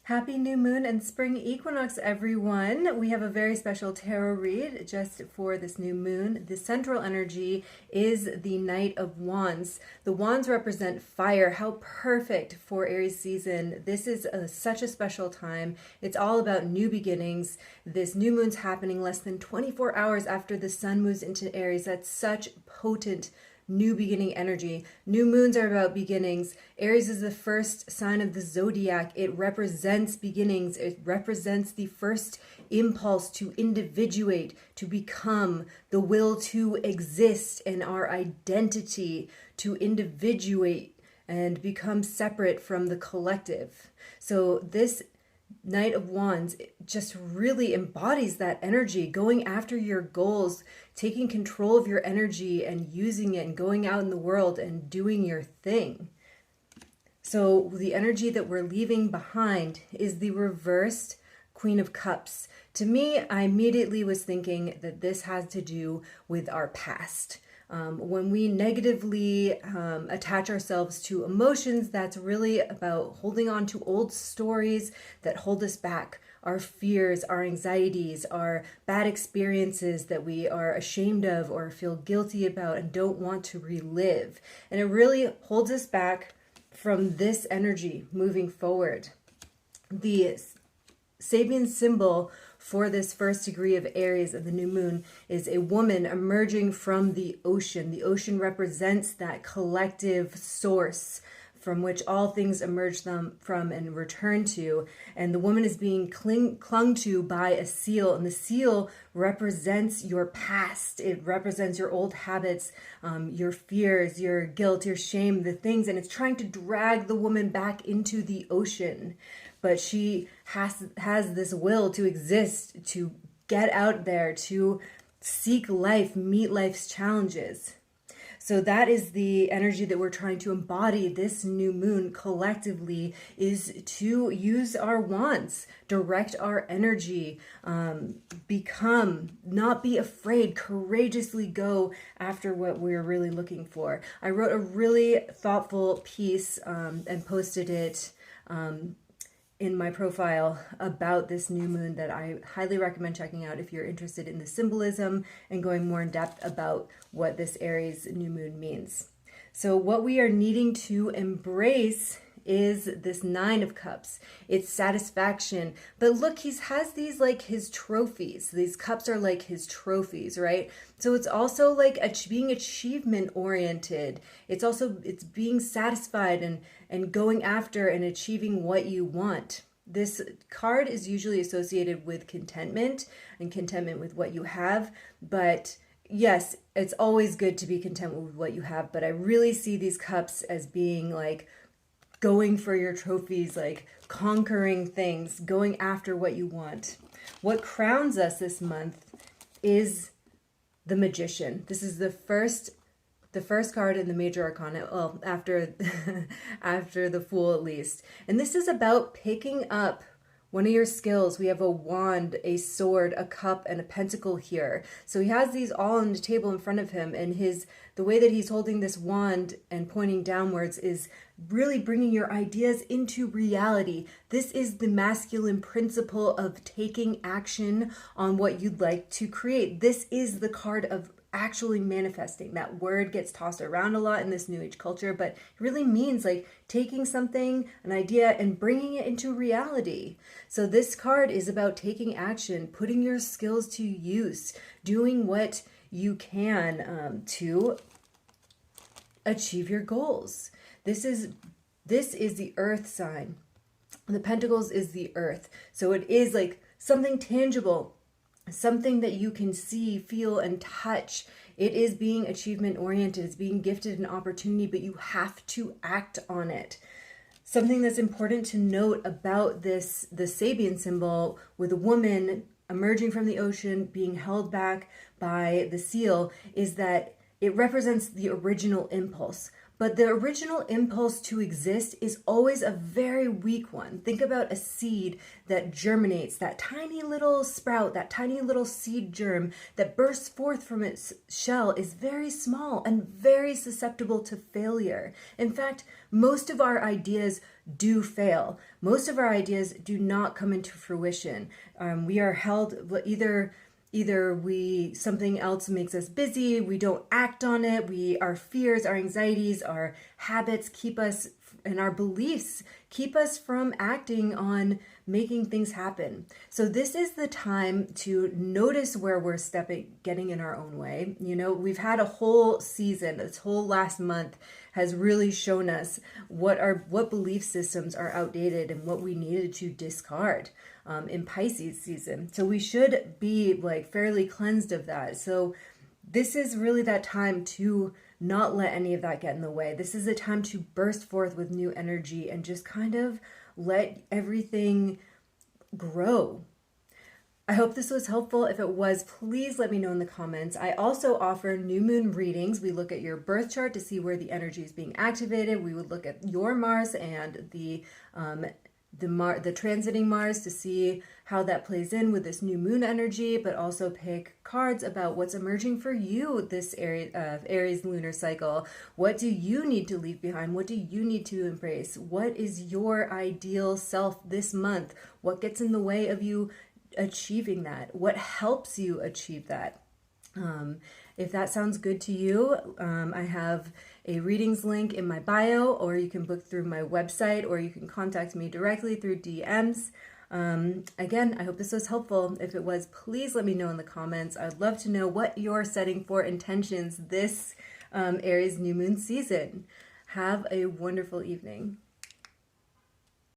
Happy new moon and spring equinox, everyone. We have a very special tarot read just for this new moon. The central energy is the Knight of Wands. The wands represent fire. How perfect for Aries season. This is such a special time. It's all about new beginnings. This new moon's happening less than 24 hours after the sun moves into Aries. That's such potent new beginning energy. New moons are about beginnings. Aries is the first sign of the zodiac. It represents beginnings. It represents the first impulse to individuate, to become, the will to exist, and our identity to individuate and become separate from the collective. So this Knight of Wands just really embodies that energy, going after your goals, taking control of your energy and using it and going out in the world and doing your thing. So the energy that we're leaving behind is the reversed Queen of Cups. To me, I immediately was thinking that this has to do with our past. When we negatively attach ourselves to emotions, that's really about holding on to old stories that hold us back. Our fears, our anxieties, our bad experiences that we are ashamed of or feel guilty about and don't want to relive. And it really holds us back from this energy moving forward. The Sabian symbol for this first degree of Aries of the new moon is a woman emerging from the ocean. The ocean represents that collective source from which all things emerge from and return to. And the woman is being clung to by a seal. And the seal represents your past. It represents your old habits, your fears, your guilt, your shame, the things. And it's trying to drag the woman back into the ocean. But she has this will to exist, to get out there, to seek life, meet life's challenges. So that is the energy that we're trying to embody this new moon collectively, is to use our wands, direct our energy, not be afraid, courageously go after what we're really looking for. I wrote a really thoughtful piece and posted it in my profile about this new moon that I highly recommend checking out if you're interested in the symbolism and going more in depth about what this Aries new moon means. So what we are needing to embrace is this Nine of Cups. It's satisfaction. But look, he has these like his trophies. These cups are like his trophies, right? So it's also like being achievement oriented. It's being satisfied and going after and achieving what you want. This card is usually associated with contentment and contentment with what you have, but yes, it's always good to be content with what you have, but I really see these cups as being like going for your trophies, like conquering things, going after what you want. What crowns us this month is the Magician. This is the first card in the major arcana, well, after after the Fool at least. And this is about picking up one of your skills. We have a wand, a sword, a cup, and a pentacle here. So he has these all on the table in front of him, and the way that he's holding this wand and pointing downwards is really bringing your ideas into reality. This is the masculine principle of taking action on what you'd like to create. This is the card of actually manifesting. That word gets tossed around a lot in this new age culture, but it really means like taking something, an idea, and bringing it into reality. So this card is about taking action, putting your skills to use, doing what you can to achieve your goals. This is the earth sign. The Pentacles is the earth. So it is like something tangible, something that you can see, feel, and touch. It is being achievement oriented. It's being gifted an opportunity, but you have to act on it. Something that's important to note about the Sabian symbol with a woman emerging from the ocean, being held back by the seal, is that it represents the original impulse. But the original impulse to exist is always a very weak one. Think about a seed that germinates, that tiny little sprout, that tiny little seed germ that bursts forth from its shell is very small and very susceptible to failure. In fact, most of our ideas do fail. Most of our ideas do not come into fruition. We are held either we something else makes us busy, we don't act on it, our fears, our anxieties, our habits keep us, and our beliefs keep us from acting on making things happen. So this is the time to notice where we're getting in our own way. We've had a whole season, this whole last month has really shown us what belief systems are outdated and what we needed to discard in Pisces season. So we should be like fairly cleansed of that. So this is really that time to not let any of that get in the way. This is a time to burst forth with new energy and just kind of let everything grow. I hope this was helpful. If it was, please let me know in the comments. I also offer new moon readings. We look at your birth chart to see where the energy is being activated. We would look at your Mars and the transiting Mars to see how that plays in with this new moon energy, but also pick cards about what's emerging for you this Aries lunar cycle. What do you need to leave behind? What do you need to embrace? What is your ideal self this month? What gets in the way of you achieving that? What helps you achieve that? If that sounds good to you, I have a readings link in my bio, or you can book through my website, or you can contact me directly through DMs. Again, I hope this was helpful. If it was, please let me know in the comments. I'd love to know what you're setting for intentions this Aries new moon season. Have a wonderful evening.